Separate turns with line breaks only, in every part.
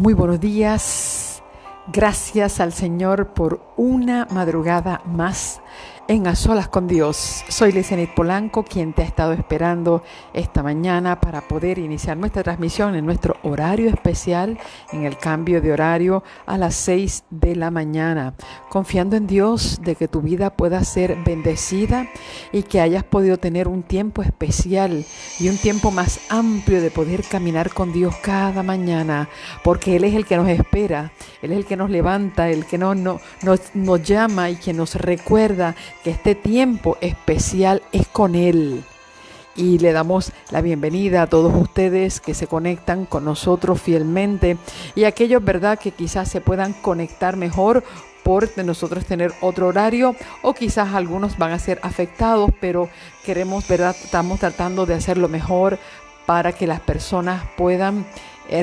Muy buenos días. Gracias al Señor por una madrugada más en A Solas con Dios. Soy Lizenit Polanco, quien te ha estado esperando esta mañana para poder iniciar nuestra transmisión en nuestro horario especial, en el cambio de horario a las 6 de la mañana. Confiando en Dios de que tu vida pueda ser bendecida y que hayas podido tener un tiempo especial y un tiempo más amplio de poder caminar con Dios cada mañana, porque Él es el que nos espera, Él es el que nos levanta, el que nos llama y que nos recuerda que este tiempo especial es con Él. Y le damos la bienvenida a todos ustedes que se conectan con nosotros fielmente y aquellos, ¿verdad?, que quizás se puedan conectar mejor por nosotros tener otro horario, o quizás algunos van a ser afectados, pero queremos, ¿verdad?, estamos tratando de hacerlo mejor para que las personas puedan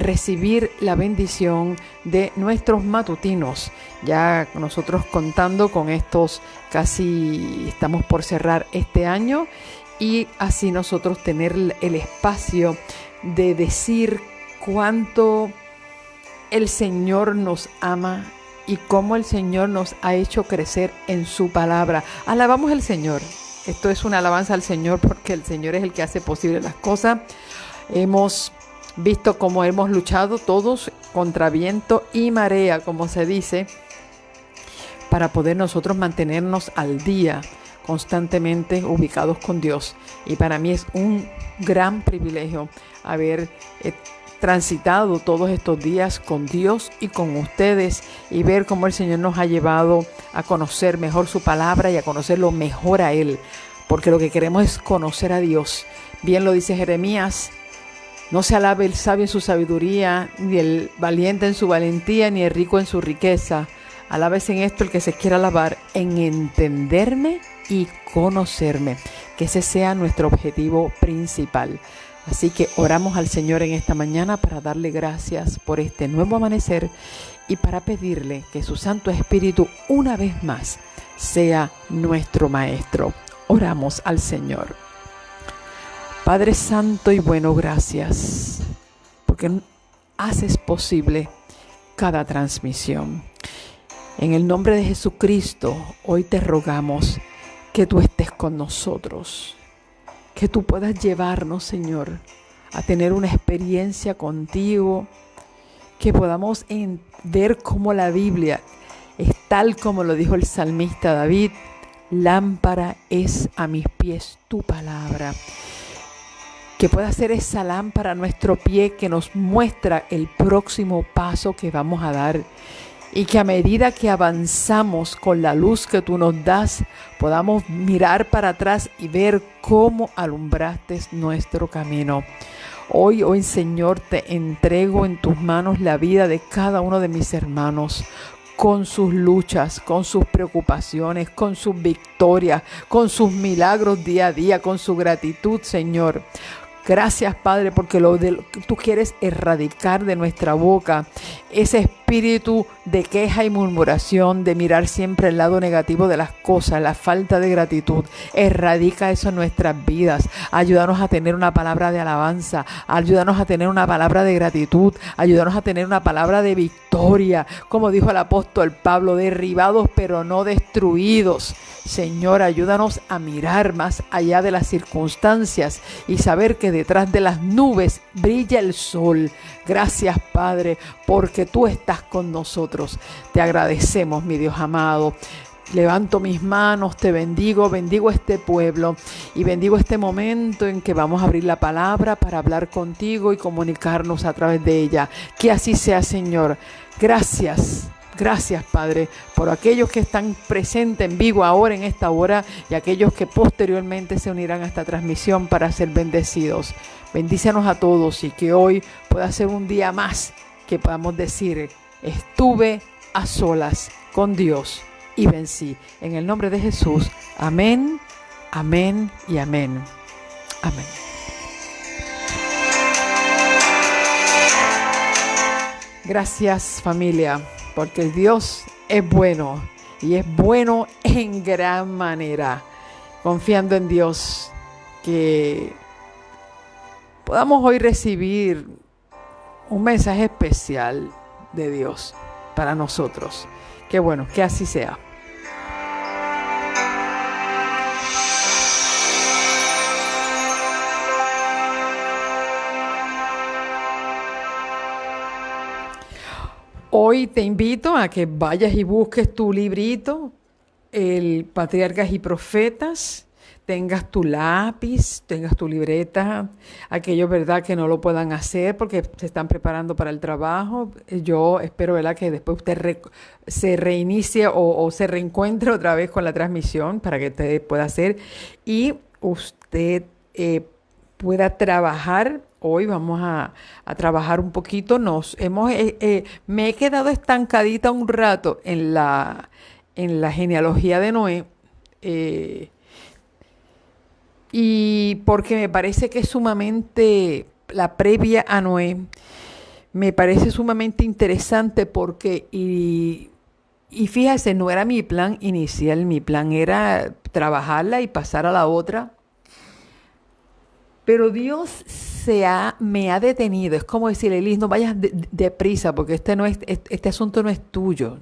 recibir la bendición de nuestros matutinos. Ya nosotros contando con estos, casi estamos por cerrar este año, y así nosotros tener el espacio de decir cuánto el Señor nos ama y cómo el Señor nos ha hecho crecer en su palabra. Alabamos al Señor. Esto es una alabanza al Señor porque el Señor es el que hace posible las cosas. Hemos visto cómo hemos luchado todos contra viento y marea, como se dice, para poder nosotros mantenernos al día, constantemente ubicados con Dios. Y para mí es un gran privilegio haber transitado todos estos días con Dios y con ustedes, y ver cómo el Señor nos ha llevado a conocer mejor su palabra y a conocerlo mejor a Él, porque lo que queremos es conocer a Dios. Bien lo dice Jeremías: no se alabe el sabio en su sabiduría, ni el valiente en su valentía, ni el rico en su riqueza. Alábese en esto el que se quiera alabar, en entenderme y conocerme. Que ese sea nuestro objetivo principal. Así que oramos al Señor en esta mañana para darle gracias por este nuevo amanecer y para pedirle que su Santo Espíritu una vez más sea nuestro Maestro. Oramos al Señor. Padre Santo y bueno, gracias porque haces posible cada transmisión. En el nombre de Jesucristo, hoy te rogamos que tú estés con nosotros, que tú puedas llevarnos, Señor, a tener una experiencia contigo, que podamos ver cómo la Biblia es tal como lo dijo el salmista David: lámpara es a mis pies tu palabra. Que pueda ser esa lámpara a nuestro pie que nos muestra el próximo paso que vamos a dar, y que a medida que avanzamos con la luz que tú nos das, podamos mirar para atrás y ver cómo alumbraste nuestro camino. Hoy, Señor, te entrego en tus manos la vida de cada uno de mis hermanos, con sus luchas, con sus preocupaciones, con sus victorias, con sus milagros día a día, con su gratitud, Señor. Gracias, Padre, porque tú quieres erradicar de nuestra boca ese espíritu de queja y murmuración, de mirar siempre el lado negativo de las cosas, la falta de gratitud. Erradica eso en nuestras vidas. Ayúdanos a tener una palabra de alabanza, ayúdanos a tener una palabra de gratitud, ayúdanos a tener una palabra de victoria. Como dijo el apóstol Pablo: derribados pero no destruidos. Señor, ayúdanos a mirar más allá de las circunstancias y saber que detrás de las nubes brilla el sol. Gracias, Padre, porque tú estás con nosotros. Te agradecemos, mi Dios amado. Levanto mis manos, te bendigo este pueblo y bendigo este momento en que vamos a abrir la palabra para hablar contigo y comunicarnos a través de ella. Que así sea, Señor. Gracias. Gracias, Padre, por aquellos que están presentes en vivo ahora en esta hora y aquellos que posteriormente se unirán a esta transmisión para ser bendecidos. Bendícenos a todos y que hoy pueda ser un día más que podamos decir: estuve a solas con Dios y vencí. En el nombre de Jesús. Amén, amén y amén. Amén. Gracias, familia, porque Dios es bueno y es bueno en gran manera. Confiando en Dios, que podamos hoy recibir un mensaje especial de Dios para nosotros. Qué bueno, que así sea. Hoy te invito a que vayas y busques tu librito, el Patriarcas y Profetas, tengas tu lápiz, tengas tu libreta, aquellos, ¿verdad?, que no lo puedan hacer porque se están preparando para el trabajo. Yo espero, ¿verdad?, que después usted se reinicie o se reencuentre otra vez con la transmisión para que usted pueda hacer y usted pueda trabajar. Hoy vamos a trabajar un poquito. Me he quedado estancadita un rato en la genealogía de Noé. Y porque me parece que es sumamente, la previa a Noé, me parece sumamente interesante porque, y fíjese, no era mi plan inicial, mi plan era trabajarla y pasar a la otra. Pero Dios me ha detenido. Es como decirle, Liz, no vayas deprisa porque este asunto no es tuyo.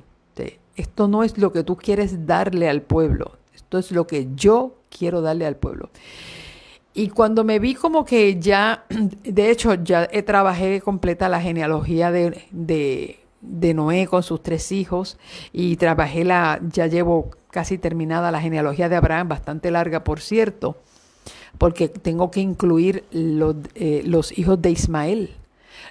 Esto no es lo que tú quieres darle al pueblo. Esto es lo que yo quiero darle al pueblo. Y cuando me vi como que ya, de hecho, ya trabajé completa la genealogía de Noé con sus 3 hijos y ya llevo casi terminada la genealogía de Abraham, bastante larga, por cierto, porque tengo que incluir los hijos de Ismael,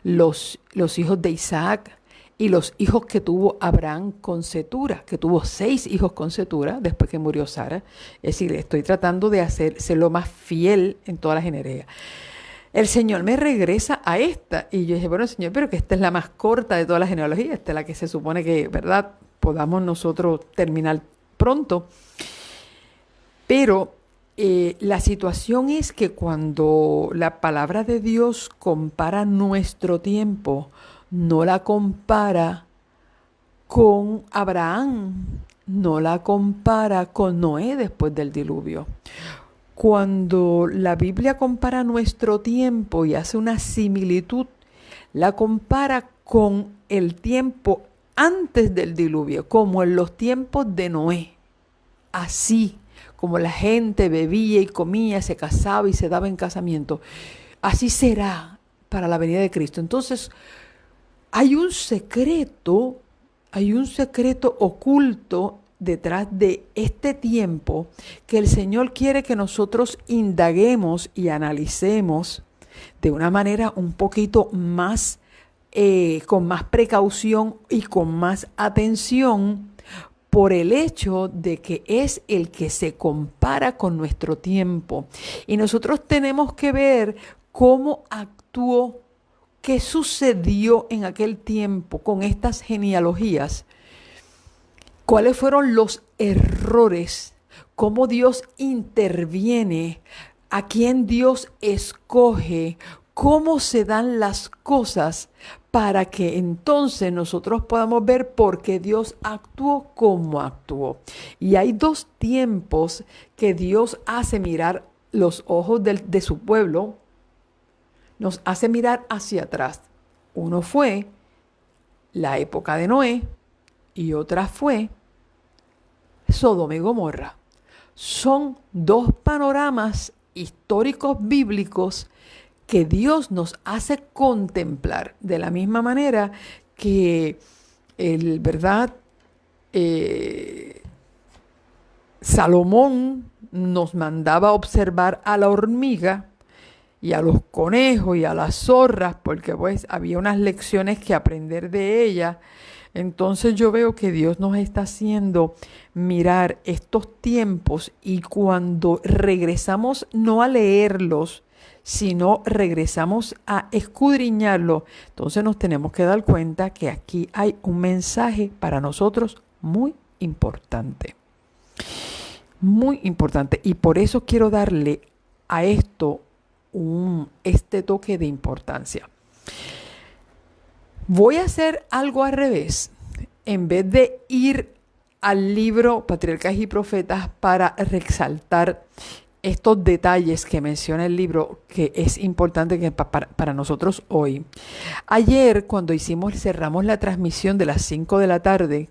los hijos de Isaac y los hijos que tuvo Abraham con Cetura, que tuvo 6 hijos con Cetura después que murió Sara. Es decir, estoy tratando de ser lo más fiel en toda la genealogía. El Señor me regresa a esta y yo dije, bueno, Señor, pero que esta es la más corta de todas las genealogías, esta es la que se supone que, ¿verdad?, podamos nosotros terminar pronto. Pero la situación es que cuando la palabra de Dios compara nuestro tiempo, no la compara con Abraham, no la compara con Noé después del diluvio. Cuando la Biblia compara nuestro tiempo y hace una similitud, la compara con el tiempo antes del diluvio, como en los tiempos de Noé. Así como la gente bebía y comía, se casaba y se daba en casamiento, así será para la venida de Cristo. Entonces, hay un secreto oculto detrás de este tiempo que el Señor quiere que nosotros indaguemos y analicemos de una manera un poquito más, con más precaución y con más atención, por el hecho de que es el que se compara con nuestro tiempo. Y nosotros tenemos que ver cómo actuó, qué sucedió en aquel tiempo con estas genealogías, cuáles fueron los errores, cómo Dios interviene, a quién Dios escoge, cómo se dan las cosas para que entonces nosotros podamos ver por qué Dios actuó como actuó. Y hay 2 tiempos que Dios hace mirar los ojos de su pueblo, nos hace mirar hacia atrás. Uno fue la época de Noé y otra fue Sodoma y Gomorra. Son 2 panoramas históricos bíblicos que Dios nos hace contemplar de la misma manera que Salomón nos mandaba observar a la hormiga y a los conejos y a las zorras, porque pues había unas lecciones que aprender de ella. Entonces yo veo que Dios nos está haciendo mirar estos tiempos y cuando regresamos no a leerlos, sino regresamos a escudriñarlo, entonces nos tenemos que dar cuenta que aquí hay un mensaje para nosotros muy importante. Muy importante. Y por eso quiero darle a esto este toque de importancia. Voy a hacer algo al revés. En vez de ir al libro Patriarcas y Profetas para resaltar estos detalles que menciona el libro que es importante que para nosotros hoy. Ayer cuando cerramos la transmisión de las 5 de la tarde,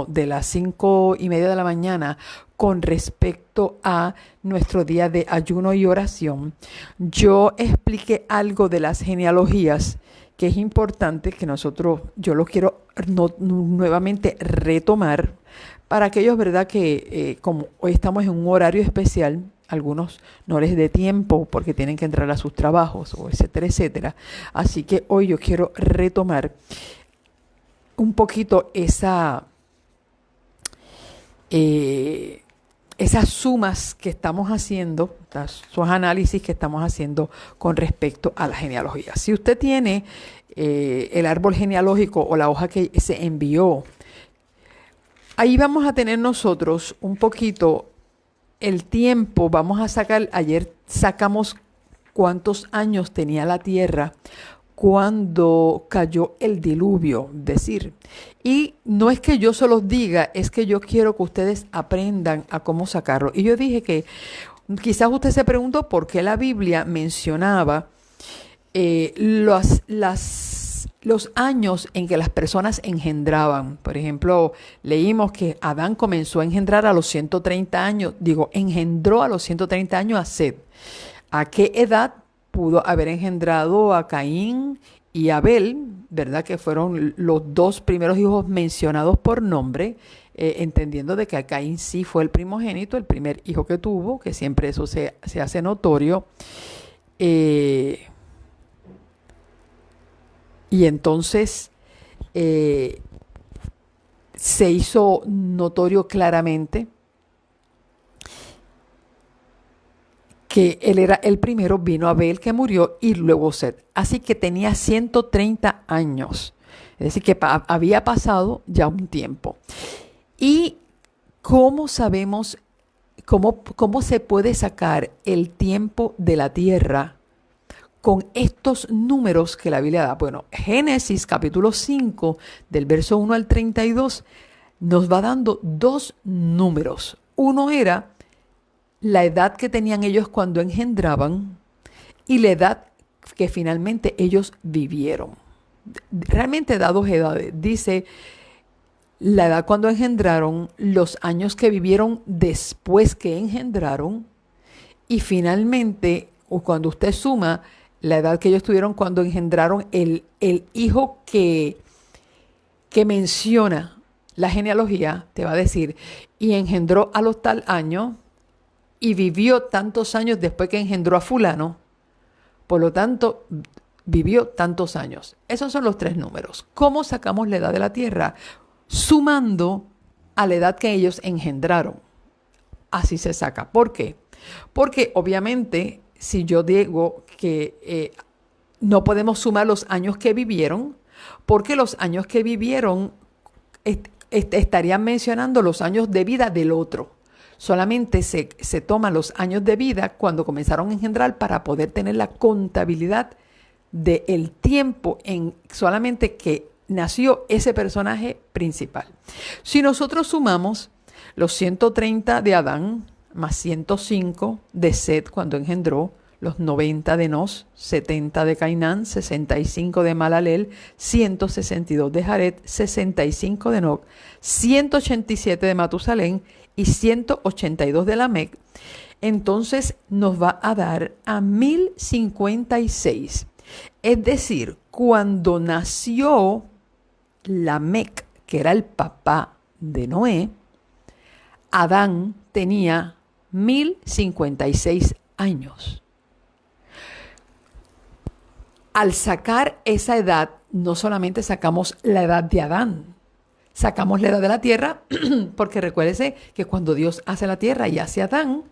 de las 5:30 de la mañana, con respecto a nuestro día de ayuno y oración, yo expliqué algo de las genealogías que es importante que yo lo quiero nuevamente retomar para aquellos, ¿verdad? Que como hoy estamos en un horario especial, algunos no les dé tiempo porque tienen que entrar a sus trabajos, o etcétera, etcétera. Así que hoy yo quiero retomar un poquito esas sumas que estamos haciendo, esos análisis que estamos haciendo con respecto a la genealogía. Si usted tiene el árbol genealógico o la hoja que se envió, ahí vamos a tener nosotros un poquito el tiempo. Ayer sacamos cuántos años tenía la tierra cuando cayó el diluvio, y no es que yo se los diga, es que yo quiero que ustedes aprendan a cómo sacarlo. Y yo dije que quizás usted se preguntó por qué la Biblia mencionaba los años en que las personas engendraban. Por ejemplo, leímos que Adán comenzó a engendrar a los 130 años, engendró a los 130 años a Set. ¿A qué edad pudo haber engendrado a Caín y Abel, verdad? Que fueron los dos primeros hijos mencionados por nombre, entendiendo de que a Caín sí fue el primogénito, el primer hijo que tuvo, que siempre eso se hace notorio. Y entonces se hizo notorio claramente que él era el primero, vino Abel que murió y luego Set. Así que tenía 130 años. Es decir, que había pasado ya un tiempo. ¿Y cómo sabemos, cómo se puede sacar el tiempo de la tierra con estos números que la Biblia da? Bueno, Génesis capítulo 5, del verso 1 al 32, nos va dando dos números. Uno era la edad que tenían ellos cuando engendraban y la edad que finalmente ellos vivieron. Realmente da dos edades. Dice la edad cuando engendraron, los años que vivieron después que engendraron y finalmente, o cuando usted suma la edad que ellos tuvieron cuando engendraron el hijo que menciona la genealogía, te va a decir, y engendró a los tal año y vivió tantos años después que engendró a fulano, por lo tanto, vivió tantos años. Esos son los tres números. ¿Cómo sacamos la edad de la tierra? Sumando a la edad que ellos engendraron. Así se saca. ¿Por qué? Porque obviamente, si yo digo que no podemos sumar los años que vivieron, porque los años que vivieron estarían mencionando los años de vida del otro. Solamente se toman los años de vida cuando comenzaron a engendrar para poder tener la contabilidad del tiempo en solamente que nació ese personaje principal. Si nosotros sumamos los 130 de Adán más 105 de Set cuando engendró, los 90 de Nos, 70 de Cainán, 65 de Malaleel, 162 de Jared, 65 de Enoc, 187 de Matusalén y 182 de Lamec, entonces nos va a dar a 1056. Es decir, cuando nació Lamec, que era el papá de Noé, Adán tenía 1056 años. Al sacar esa edad, no solamente sacamos la edad de Adán, sacamos la edad de la tierra, porque recuérdese que cuando Dios hace la tierra y hace a Adán,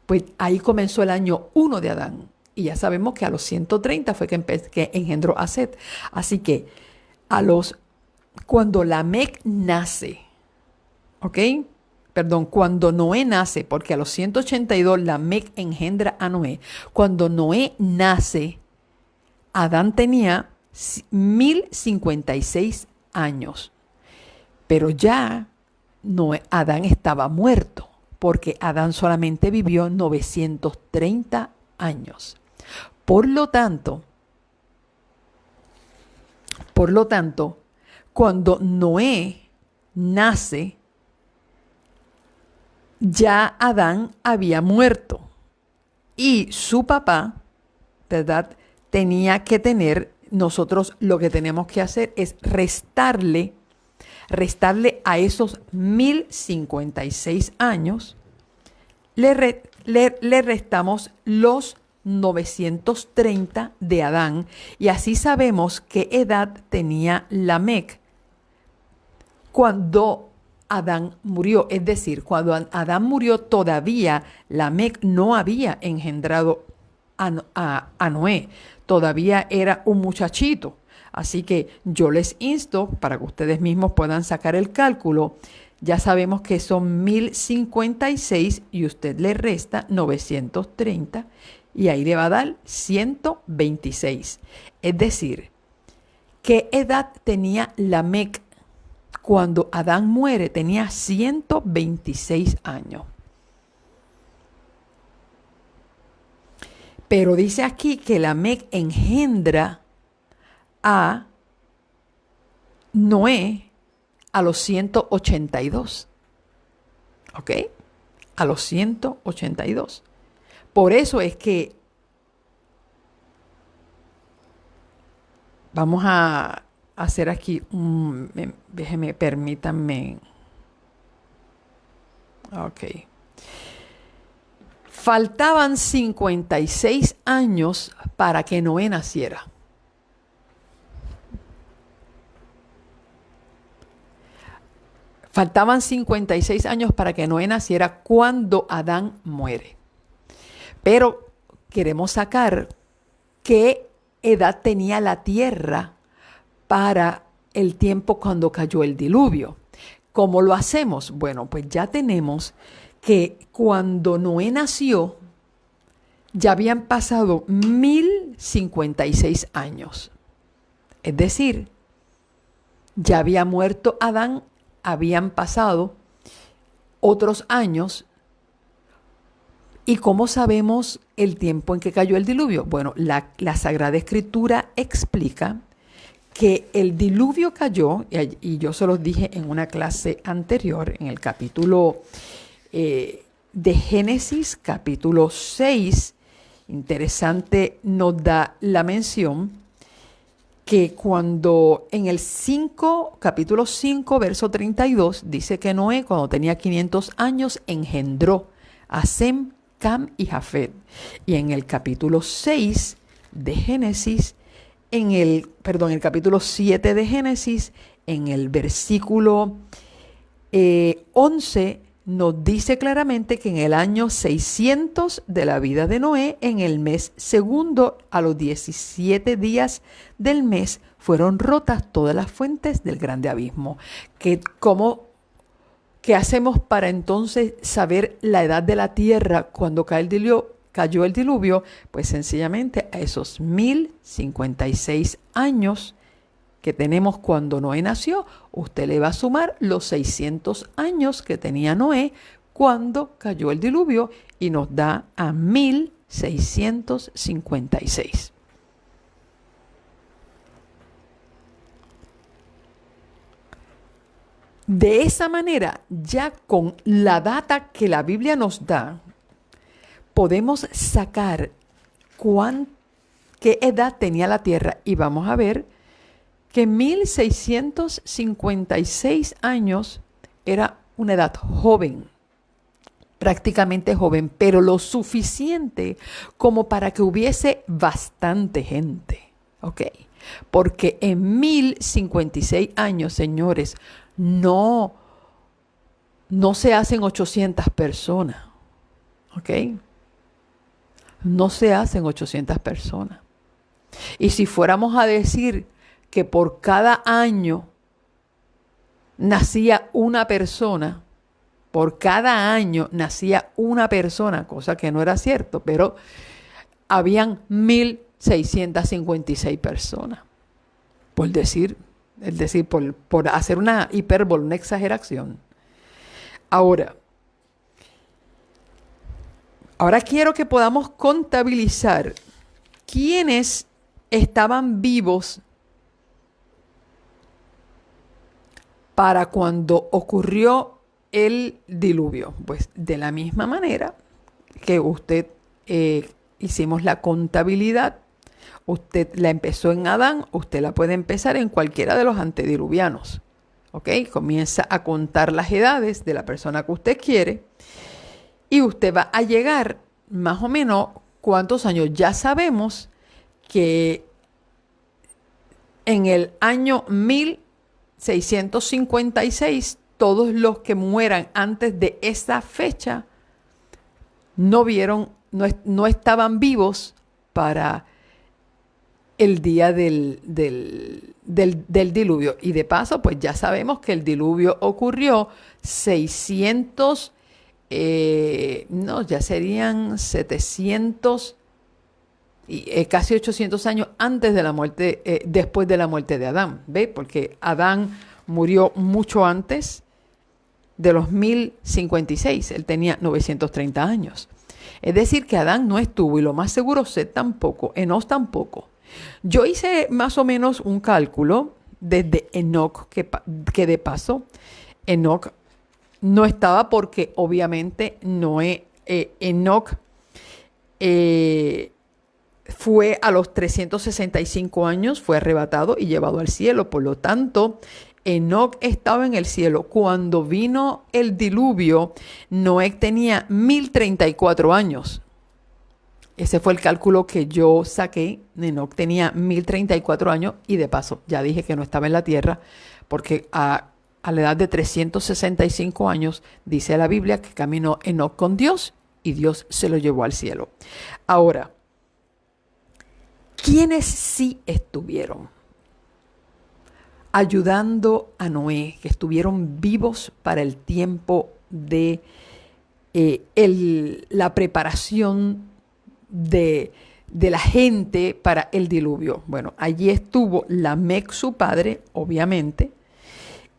pues ahí comenzó el año 1 de Adán. Y ya sabemos que a los 130 fue que engendró a Set. Así que cuando Lamec nace, ¿ok? Perdón, cuando Noé nace, porque a los 182 Lamec engendra a Noé. Cuando Noé nace, Adán tenía 1056 años. Pero ya Adán estaba muerto, porque Adán solamente vivió 930 años. Por lo tanto, cuando Noé nace, ya Adán había muerto y su papá, ¿verdad? Tenía que tener, nosotros lo que tenemos que hacer es restarle a esos 1056 años, le restamos los 930 de Adán y así sabemos qué edad tenía Lamec cuando Adán murió. Es decir, cuando Adán murió todavía Lamec no había engendrado a Noé, todavía era un muchachito. Así que yo les insto para que ustedes mismos puedan sacar el cálculo. Ya sabemos que son 1056 y usted le resta 930 y ahí le va a dar 126. Es decir, ¿qué edad tenía Lamec cuando Adán muere? Tenía 126 años. Pero dice aquí que Lamec engendra a Noé a los 182. ¿Ok? A los 182. Por eso es que vamos a hacer aquí déjeme, permítanme. Ok. Faltaban 56 años para que Noé naciera. Faltaban 56 años para que Noé naciera cuando Adán muere. Pero queremos sacar qué edad tenía la tierra para el tiempo cuando cayó el diluvio. ¿Cómo lo hacemos? Bueno, pues ya tenemos que cuando Noé nació, ya habían pasado 1056 años. Es decir, ya había muerto Adán, habían pasado otros años. ¿Y cómo sabemos el tiempo en que cayó el diluvio? Bueno, la Sagrada Escritura explica que el diluvio cayó, y yo se los dije en una clase anterior, en el capítulo de Génesis, capítulo 6, interesante, nos da la mención que cuando en el capítulo 5, verso 32, dice que Noé, cuando tenía 500 años, engendró a Sem, Cam y Jafet. Y en el capítulo 6 de Génesis, en el capítulo 7 de Génesis, en el versículo 11, nos dice claramente que en el año 600 de la vida de Noé, en el mes segundo, a los 17 días del mes, fueron rotas todas las fuentes del grande abismo. ¿Qué hacemos para entonces saber la edad de la tierra cuando cayó el diluvio? Pues sencillamente a esos 1056 años que tenemos cuando Noé nació, usted le va a sumar los 600 años que tenía Noé cuando cayó el diluvio y nos da a 1656. De esa manera, ya con la data que la Biblia nos da, podemos sacar qué edad tenía la tierra y vamos a ver que 1656 años era una edad joven, prácticamente joven, pero lo suficiente como para que hubiese bastante gente, ¿ok? Porque en 1056 años, señores, no se hacen 800 personas, ¿ok? No se hacen 800 personas. Y si fuéramos a decir que por cada año nacía una persona, cosa que no era cierto, pero habían 1656 personas, por hacer una hipérbole, una exageración. Ahora, Ahora quiero que podamos contabilizar quiénes estaban vivos para cuando ocurrió el diluvio. Pues de la misma manera que usted hicimos la contabilidad, usted la empezó en Adán, usted la puede empezar en cualquiera de los antediluvianos. ¿Ok? Comienza a contar las edades de la persona que usted quiere y usted va a llegar más o menos cuántos años. Ya sabemos que en el año 1656, todos los que mueran antes de esa fecha no estaban vivos para el día del diluvio. Y de paso, pues ya sabemos que el diluvio ocurrió 600, ya serían 700, casi 800 años antes de la muerte, después de la muerte de Adán, ¿ve? Porque Adán murió mucho antes de los 1056, él tenía 930 años. Es decir, que Adán no estuvo, y lo más seguro Set tampoco, Enos tampoco. Yo hice más o menos un cálculo desde Enoc, que de paso, Enoc no estaba porque obviamente Enoc fue a los 365 años, fue arrebatado y llevado al cielo. Por lo tanto, Enoc estaba en el cielo. Cuando vino el diluvio, Noé tenía 1034 años. Ese fue el cálculo que yo saqué. Enoc tenía 1034 años y de paso ya dije que no estaba en la tierra porque a la edad de 365 años dice la Biblia que caminó Enoc con Dios y Dios se lo llevó al cielo. Ahora, ¿quiénes sí estuvieron ayudando a Noé, que estuvieron vivos para el tiempo de la preparación de la gente para el diluvio? Bueno, allí estuvo Lamec, su padre, obviamente,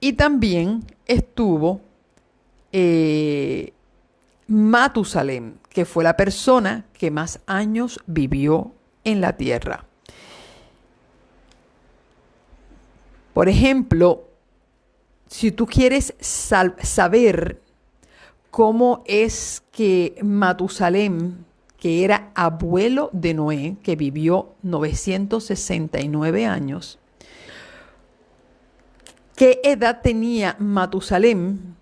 y también estuvo Matusalem, que fue la persona que más años vivió en la tierra. Por ejemplo, si tú quieres saber cómo es que Matusalem, que era abuelo de Noé, que vivió 969 años, ¿qué edad tenía Matusalem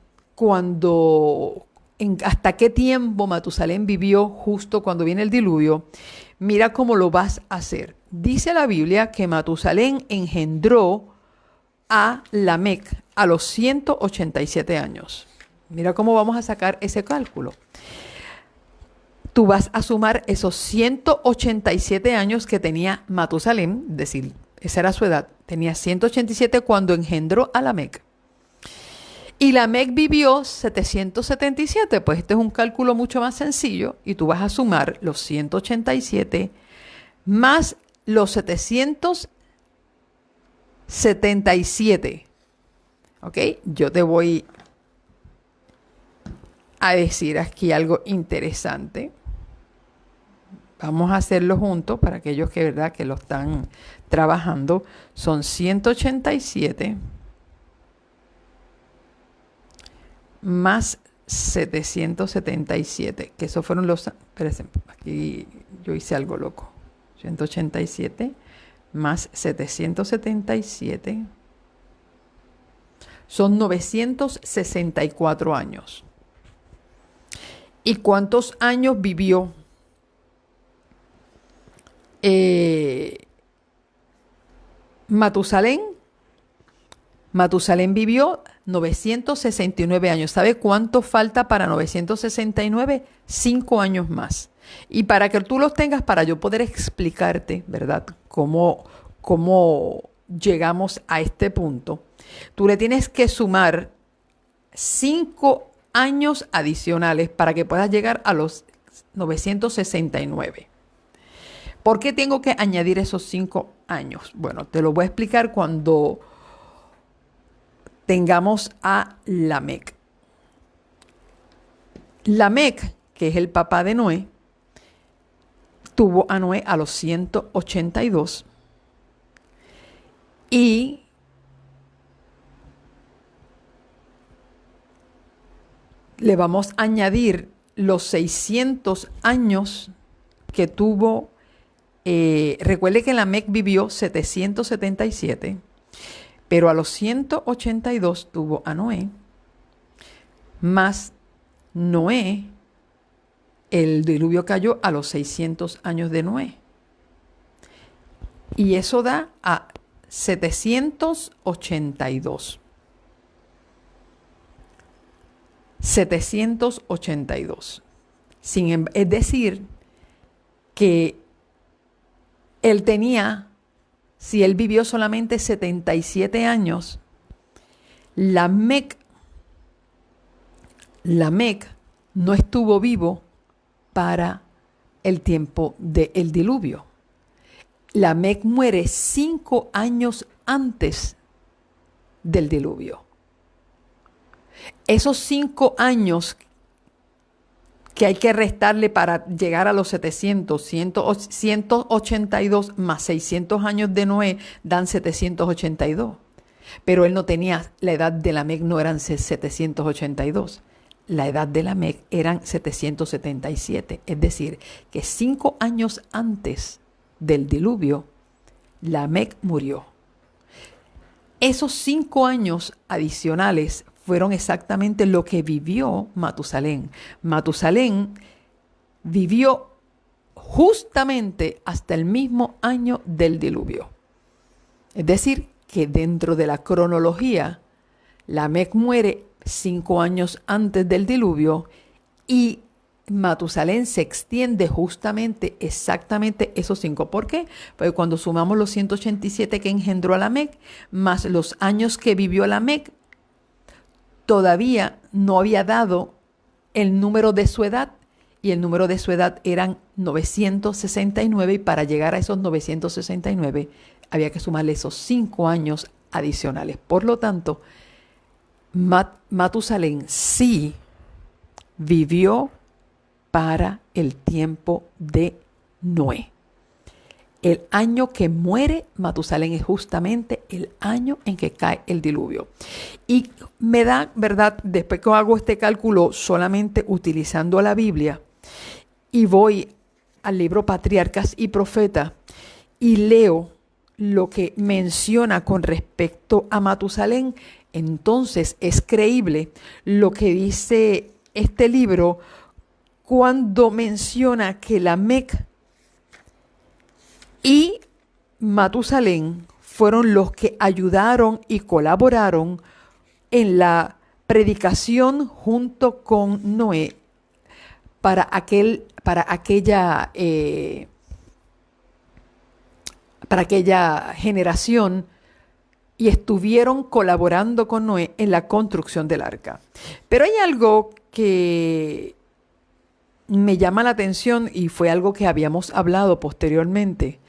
hasta qué tiempo Matusalem vivió justo cuando viene el diluvio? Mira cómo lo vas a hacer. Dice la Biblia que Matusalem engendró a Lamec a los 187 años. Mira cómo vamos a sacar ese cálculo. Tú vas a sumar esos 187 años que tenía Matusalem, es decir, esa era su edad. Tenía 187 cuando engendró a Lamec. Y Lamec vivió 777. Pues este es un cálculo mucho más sencillo y tú vas a sumar los 187 más los 777. ¿Ok? Yo te voy a decir aquí algo interesante. Vamos a hacerlo juntos para aquellos que, ¿verdad?, que lo están trabajando. Son 187 más 777, que esos fueron los... Espérense, aquí yo hice algo loco. 187 más 777 son 964 años. ¿Y cuántos años vivió Matusalem? Matusalem vivió 969 años. ¿Sabe cuánto falta para 969? 5 años más. Y para que tú los tengas, para yo poder explicarte, ¿verdad?, cómo llegamos a este punto, tú le tienes que sumar 5 años adicionales para que puedas llegar a los 969. ¿Por qué tengo que añadir esos 5 años? Bueno, te lo voy a explicar cuando tengamos a Lamec. Lamec, que es el papá de Noé, tuvo a Noé a los 182 y le vamos a añadir los 600 años que tuvo. Recuerde que Lamec vivió 777, pero a los 182 tuvo a Noé, más Noé, el diluvio cayó a los 600 años de Noé. Y eso da a 782. 782. Es decir, que él tenía, si él vivió solamente 77 años, Lamec no estuvo vivo para el tiempo del diluvio. Lamec muere 5 años antes del diluvio. Esos 5 años que hay que restarle para llegar a los 182 más 600 años de Noé dan 782. Pero él no tenía, la edad de Lamec no eran 782. La edad de Lamec eran 777. Es decir, que 5 años antes del diluvio, Lamec murió. Esos 5 años adicionales fueron exactamente lo que vivió Matusalén. Matusalén vivió justamente hasta el mismo año del diluvio. Es decir, que dentro de la cronología, Lamec muere 5 años antes del diluvio y Matusalén se extiende justamente, exactamente esos 5. ¿Por qué? Porque cuando sumamos los 187 que engendró a Lamec, más los años que vivió Lamec, todavía no había dado el número de su edad, y el número de su edad eran 969, y para llegar a esos 969 había que sumarle esos 5 años adicionales. Por lo tanto, Matusalén sí vivió para el tiempo de Noé. El año que muere Matusalén es justamente el año en que cae el diluvio. Y me da, ¿verdad? Después que hago este cálculo solamente utilizando la Biblia y voy al libro Patriarcas y Profetas y leo lo que menciona con respecto a Matusalén, entonces es creíble lo que dice este libro cuando menciona que Lamec y Matusalén fueron los que ayudaron y colaboraron en la predicación junto con Noé para aquella generación, y estuvieron colaborando con Noé en la construcción del arca. Pero hay algo que me llama la atención y fue algo que habíamos hablado posteriormente.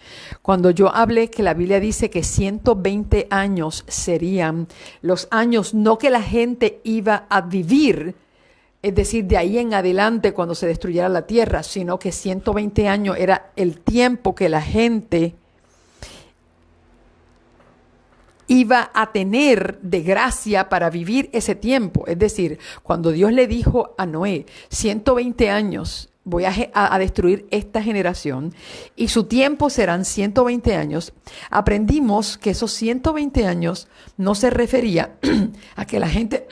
Cuando yo hablé que la Biblia dice que 120 años serían los años no que la gente iba a vivir, es decir, de ahí en adelante cuando se destruyera la tierra, sino que 120 años era el tiempo que la gente iba a tener de gracia para vivir ese tiempo. Es decir, cuando Dios le dijo a Noé, 120 años voy a destruir esta generación y su tiempo serán 120 años, aprendimos que esos 120 años no se refería a que la gente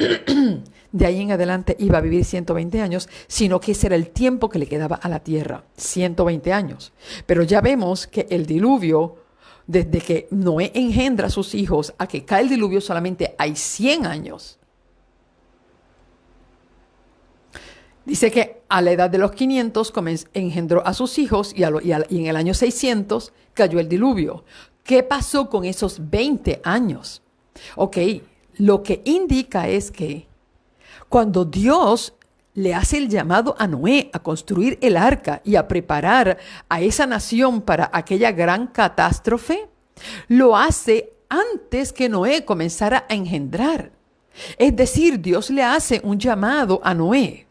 de ahí en adelante iba a vivir 120 años, sino que ese era el tiempo que le quedaba a la tierra, 120 años. Pero ya vemos que el diluvio, desde que Noé engendra a sus hijos a que cae el diluvio, solamente hay 100 años. Dice que a la edad de los 500 engendró a sus hijos y en el año 600 cayó el diluvio. ¿Qué pasó con esos 20 años? Ok, lo que indica es que cuando Dios le hace el llamado a Noé a construir el arca y a preparar a esa nación para aquella gran catástrofe, lo hace antes que Noé comenzara a engendrar. Es decir, Dios le hace un llamado a Noé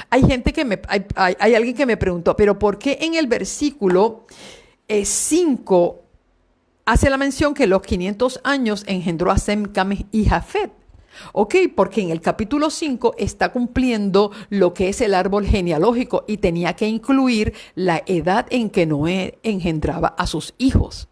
Hay alguien que me preguntó, pero ¿por qué en el versículo 5 hace la mención que los 500 años engendró a Sem, Cam y Jafet? Ok, porque en el capítulo 5 está cumpliendo lo que es el árbol genealógico y tenía que incluir la edad en que Noé engendraba a sus hijos.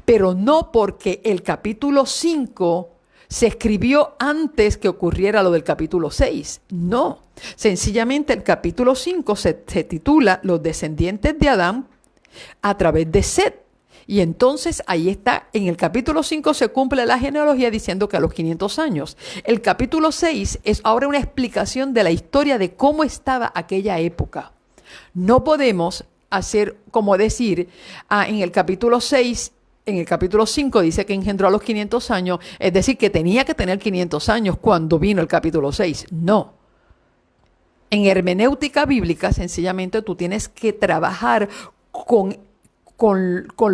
Pero no porque el capítulo 5 se escribió antes que ocurriera lo del capítulo 6. No, sencillamente el capítulo 5 se titula Los descendientes de Adán a través de Set. Y entonces ahí está, en el capítulo 5 se cumple la genealogía diciendo que a los 500 años. El capítulo 6 es ahora una explicación de la historia de cómo estaba aquella época. No podemos hacer como decir, en el capítulo 6, en el capítulo 5 dice que engendró a los 500 años, es decir, que tenía que tener 500 años cuando vino el capítulo 6. No. En hermenéutica bíblica, sencillamente tú tienes que trabajar con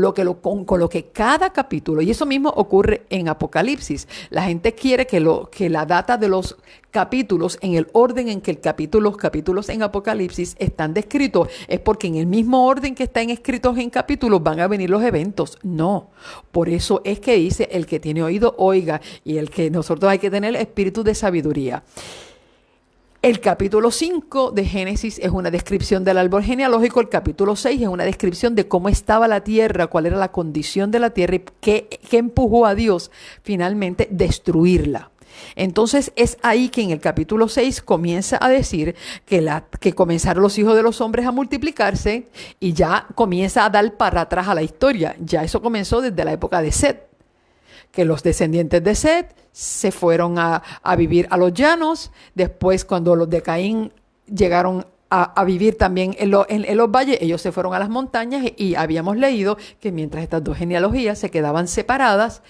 lo que cada capítulo, y eso mismo ocurre en Apocalipsis. La gente quiere que la data de los capítulos, en el orden en que los capítulos en Apocalipsis están descritos, es porque en el mismo orden que están escritos en capítulos van a venir los eventos. No, por eso es que dice, el que tiene oído, oiga, y el que nosotros hay que tener espíritu de sabiduría. El capítulo 5 de Génesis es una descripción del árbol genealógico, el capítulo 6 es una descripción de cómo estaba la tierra, cuál era la condición de la tierra y qué empujó a Dios finalmente destruirla. Entonces es ahí que en el capítulo 6 comienza a decir que comenzaron los hijos de los hombres a multiplicarse y ya comienza a dar para atrás a la historia. Ya eso comenzó desde la época de Set, que los descendientes de Set se fueron a vivir a los llanos. Después, cuando los de Caín llegaron a vivir también en los valles, ellos se fueron a las montañas y habíamos leído que mientras estas dos genealogías se quedaban separadas,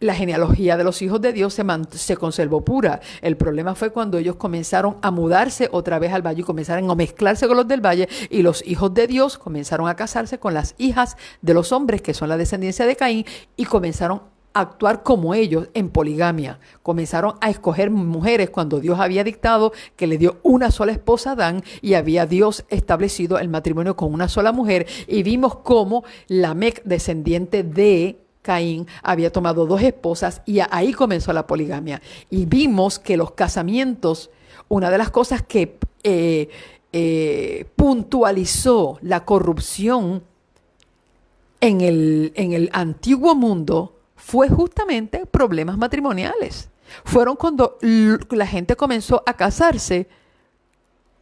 la genealogía de los hijos de Dios se conservó pura. El problema fue cuando ellos comenzaron a mudarse otra vez al valle y comenzaron a mezclarse con los del valle, y los hijos de Dios comenzaron a casarse con las hijas de los hombres, que son la descendencia de Caín, y comenzaron actuar como ellos en poligamia. Comenzaron a escoger mujeres cuando Dios había dictado que le dio una sola esposa a Adán y había Dios establecido el matrimonio con una sola mujer. Y vimos cómo Lamec, descendiente de Caín, había tomado 2 esposas y ahí comenzó la poligamia. Y vimos que los casamientos, una de las cosas que puntualizó la corrupción en el antiguo mundo fue justamente problemas matrimoniales. Fueron cuando la gente comenzó a casarse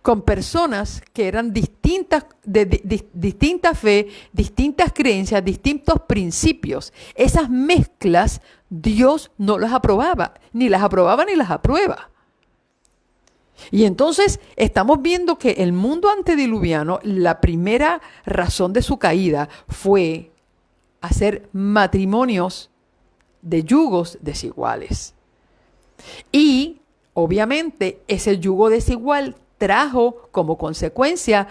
con personas que eran distintas, de distinta fe, distintas creencias, distintos principios. Esas mezclas Dios no las aprobaba, ni las aprueba. Y entonces estamos viendo que el mundo antediluviano, la primera razón de su caída fue hacer matrimonios de yugos desiguales. Y obviamente ese yugo desigual trajo como consecuencia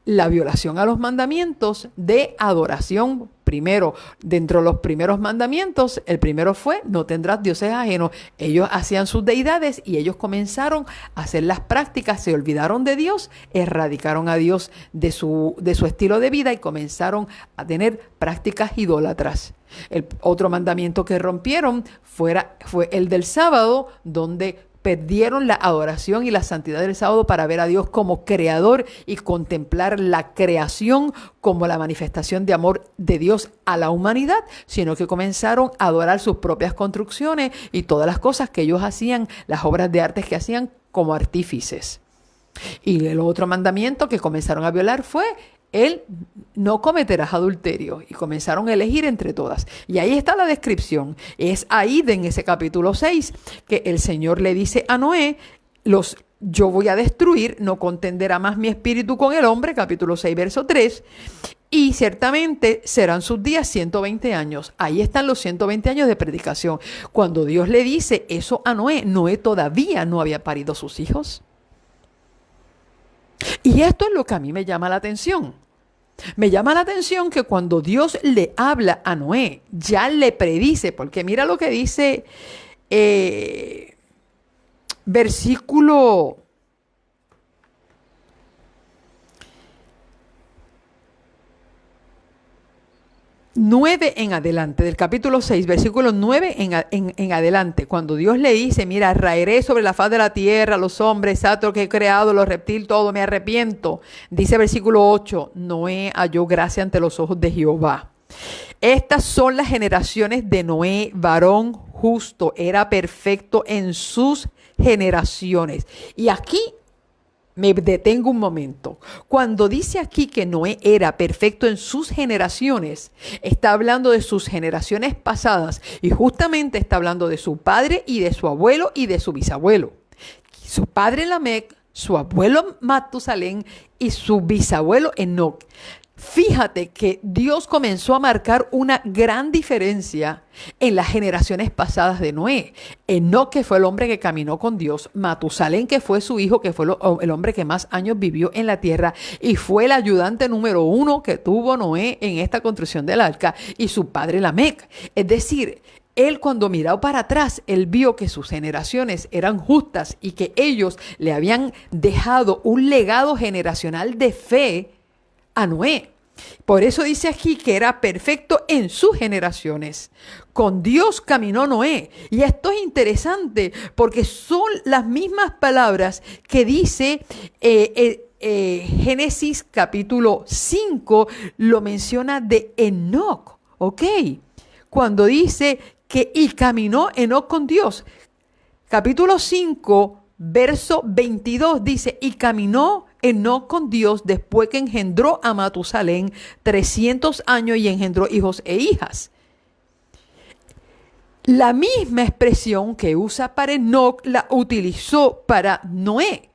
la violación a los mandamientos de adoración. Primero, dentro de los primeros mandamientos, el primero fue: no tendrás dioses ajenos. Ellos hacían sus deidades y ellos comenzaron a hacer las prácticas, se olvidaron de Dios, erradicaron a Dios de su estilo de vida y comenzaron a tener prácticas idólatras. El otro mandamiento que rompieron fue el del sábado, donde perdieron la adoración y la santidad del sábado para ver a Dios como creador y contemplar la creación como la manifestación de amor de Dios a la humanidad, sino que comenzaron a adorar sus propias construcciones y todas las cosas que ellos hacían, las obras de arte que hacían como artífices. Y el otro mandamiento que comenzaron a violar fue el no cometerás adulterio, y comenzaron a elegir entre todas. Y ahí está la descripción. Es ahí en ese capítulo 6 que el Señor le dice a Noé: yo voy a destruir, no contenderá más mi espíritu con el hombre, capítulo 6, verso 3, y ciertamente serán sus días 120 años. Ahí están los 120 años de predicación. Cuando Dios le dice eso a Noé, Noé todavía no había parido sus hijos. Y esto es lo que a mí me llama la atención. Me llama la atención que cuando Dios le habla a Noé, ya le predice, porque mira lo que dice versículo 9 en adelante, del capítulo 6, versículo 9 en adelante, cuando Dios le dice, mira, raeré sobre la faz de la tierra los hombres, todo lo que he creado, los reptiles, todo, me arrepiento. Dice versículo 8, Noé halló gracia ante los ojos de Jehová. Estas son las generaciones de Noé, varón justo, era perfecto en sus generaciones. Y aquí me detengo un momento. Cuando dice aquí que Noé era perfecto en sus generaciones, está hablando de sus generaciones pasadas y justamente está hablando de su padre y de su abuelo y de su bisabuelo. Su padre Lamec, su abuelo Matusalén y su bisabuelo Enoc. Fíjate que Dios comenzó a marcar una gran diferencia en las generaciones pasadas de Noé. Enoc, que fue el hombre que caminó con Dios, Matusalén, que fue su hijo, que fue el hombre que más años vivió en la tierra y fue el ayudante número 1 que tuvo Noé en esta construcción del arca, y su padre Lamec. Es decir, él cuando miró para atrás, él vio que sus generaciones eran justas y que ellos le habían dejado un legado generacional de fe a Noé. Por eso dice aquí que era perfecto en sus generaciones. Con Dios caminó Noé. Y esto es interesante porque son las mismas palabras que dice Génesis capítulo 5, lo menciona de Enoc, ¿ok? Cuando dice que y caminó Enoc con Dios. Capítulo 5, verso 22 dice, y caminó Enoc con Dios después que engendró a Matusalén 300 años y engendró hijos e hijas. La misma expresión que usa para Enoc la utilizó para Noé.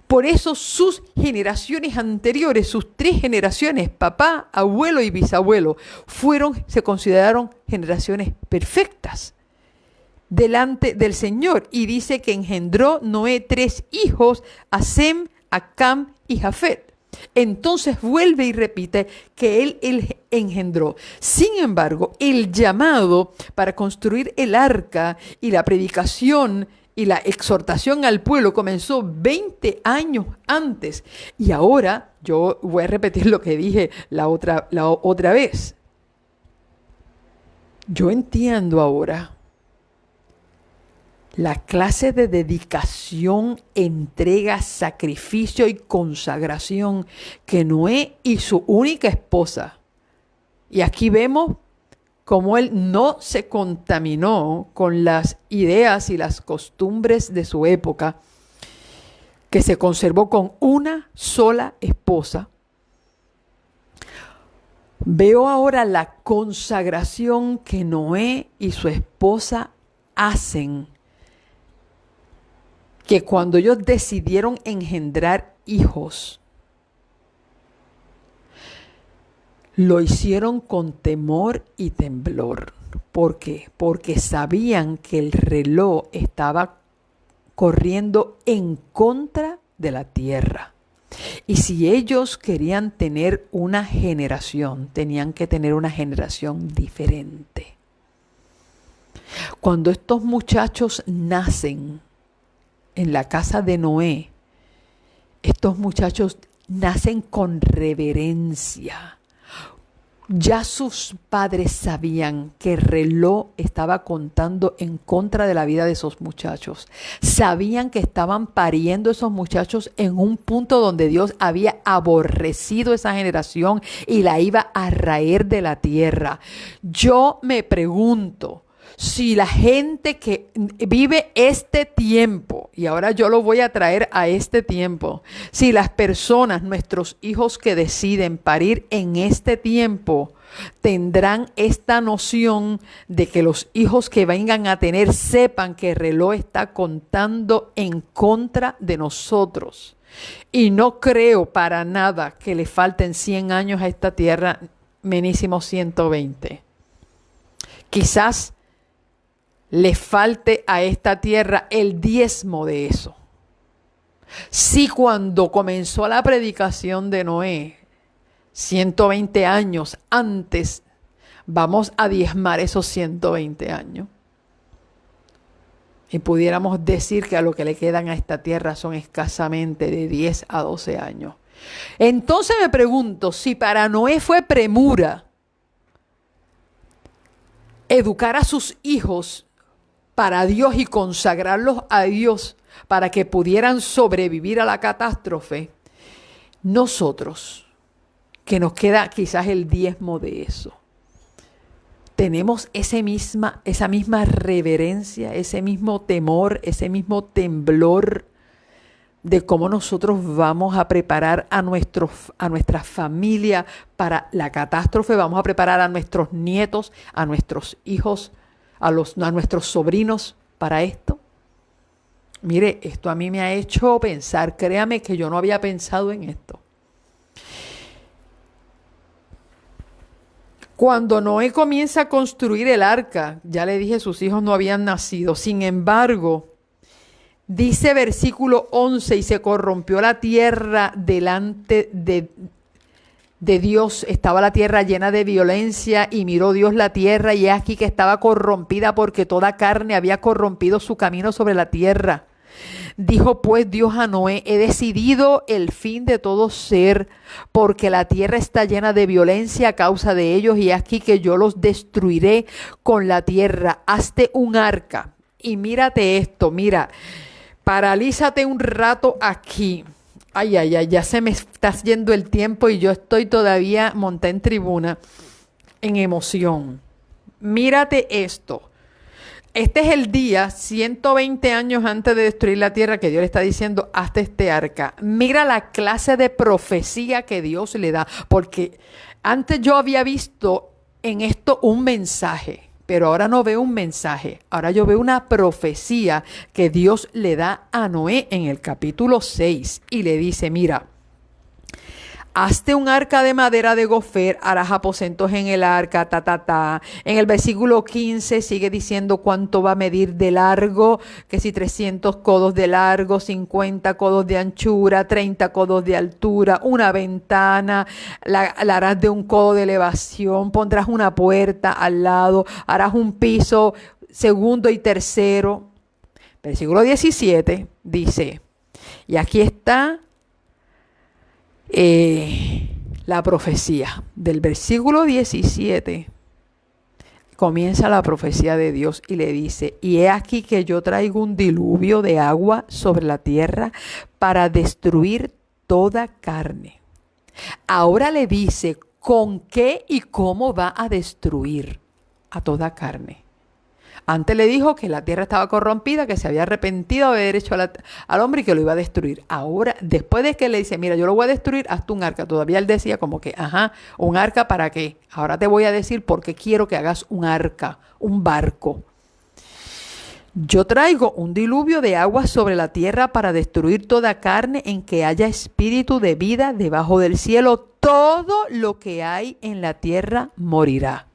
Por eso sus generaciones anteriores, sus 3 generaciones, papá, abuelo y bisabuelo, se consideraron generaciones perfectas delante del Señor. Y dice que engendró Noé 3 hijos, a Sem, a Cam y Jafet. Entonces vuelve y repite que él engendró. Sin embargo, el llamado para construir el arca y la predicación y la exhortación al pueblo comenzó 20 años antes. Y ahora yo voy a repetir lo que dije la otra vez. Yo entiendo ahora la clase de dedicación, entrega, sacrificio y consagración que Noé y su única esposa. Y aquí vemos cómo él no se contaminó con las ideas y las costumbres de su época, que se conservó con una sola esposa. Veo ahora la consagración que Noé y su esposa hacen, que cuando ellos decidieron engendrar hijos, lo hicieron con temor y temblor. ¿Por qué? Porque sabían que el reloj estaba corriendo en contra de la tierra. Y si ellos querían tener una generación, tenían que tener una generación diferente. Cuando estos muchachos nacen en la casa de Noé, estos muchachos nacen con reverencia. Ya sus padres sabían que el reloj estaba contando en contra de la vida de esos muchachos. Sabían que estaban pariendo esos muchachos en un punto donde Dios había aborrecido esa generación y la iba a raer de la tierra. Yo me pregunto, si la gente que vive este tiempo, y ahora yo lo voy a traer a este tiempo, si las personas, nuestros hijos que deciden parir en este tiempo, tendrán esta noción de que los hijos que vengan a tener sepan que el reloj está contando en contra de nosotros. Y no creo para nada que le falten 100 años a esta tierra, menísimo 120. Quizás le falte a esta tierra el 10º de eso. Si cuando comenzó la predicación de Noé, 120 años antes, vamos a diezmar esos 120 años. Y pudiéramos decir que a lo que le quedan a esta tierra son escasamente de 10 a 12 años. Entonces me pregunto, si para Noé fue premura educar a sus hijos para Dios y consagrarlos a Dios para que pudieran sobrevivir a la catástrofe, nosotros, que nos queda quizás el diezmo de eso, tenemos esa misma reverencia, ese mismo temor, ese mismo temblor de cómo nosotros vamos a preparar a nuestra familia para la catástrofe, vamos a preparar a nuestros nietos, a nuestros hijos, a nuestros sobrinos para esto. Mire, esto a mí me ha hecho pensar, créame que yo no había pensado en esto. Cuando Noé comienza a construir el arca, ya le dije, sus hijos no habían nacido. Sin embargo, dice versículo 11, y se corrompió la tierra delante de Dios. Estaba la tierra llena de violencia y miró Dios la tierra y he aquí que estaba corrompida porque toda carne había corrompido su camino sobre la tierra. Dijo pues Dios a Noé, he decidido el fin de todo ser, porque la tierra está llena de violencia a causa de ellos y aquí que yo los destruiré con la tierra. Hazte un arca. Y mírate esto, mira, paralízate un rato aquí. Ay, ay, ay, ya se me está yendo el tiempo y yo estoy todavía montada en tribuna en emoción. Mírate esto. Este es el día, 120 años antes de destruir la tierra, que Dios le está diciendo, hazte este arca. Mira la clase de profecía que Dios le da, porque antes yo había visto en esto un mensaje, pero ahora no veo un mensaje, ahora yo veo una profecía que Dios le da a Noé en el capítulo 6 y le dice, mira, hazte un arca de madera de gofer, harás aposentos en el arca, En el versículo 15 sigue diciendo cuánto va a medir de largo, que si 300 codos de largo, 50 codos de anchura, 30 codos de altura, una ventana, la harás de un codo de elevación, pondrás una puerta al lado, harás un piso segundo y tercero. Versículo 17 dice, y aquí está la profecía. Del versículo 17 comienza la profecía de Dios y le dice, y he aquí que yo traigo un diluvio de agua sobre la tierra para destruir toda carne. Ahora le dice con qué y cómo va a destruir a toda carne. Antes le dijo que la tierra estaba corrompida, que se había arrepentido de haber hecho al hombre y que lo iba a destruir. Ahora, después de que le dice, mira, yo lo voy a destruir, hazte un arca. Todavía él decía como que, ¿un arca para qué? Ahora te voy a decir por qué quiero que hagas un arca, un barco. Yo traigo un diluvio de agua sobre la tierra para destruir toda carne en que haya espíritu de vida debajo del cielo. Todo lo que hay en la tierra morirá.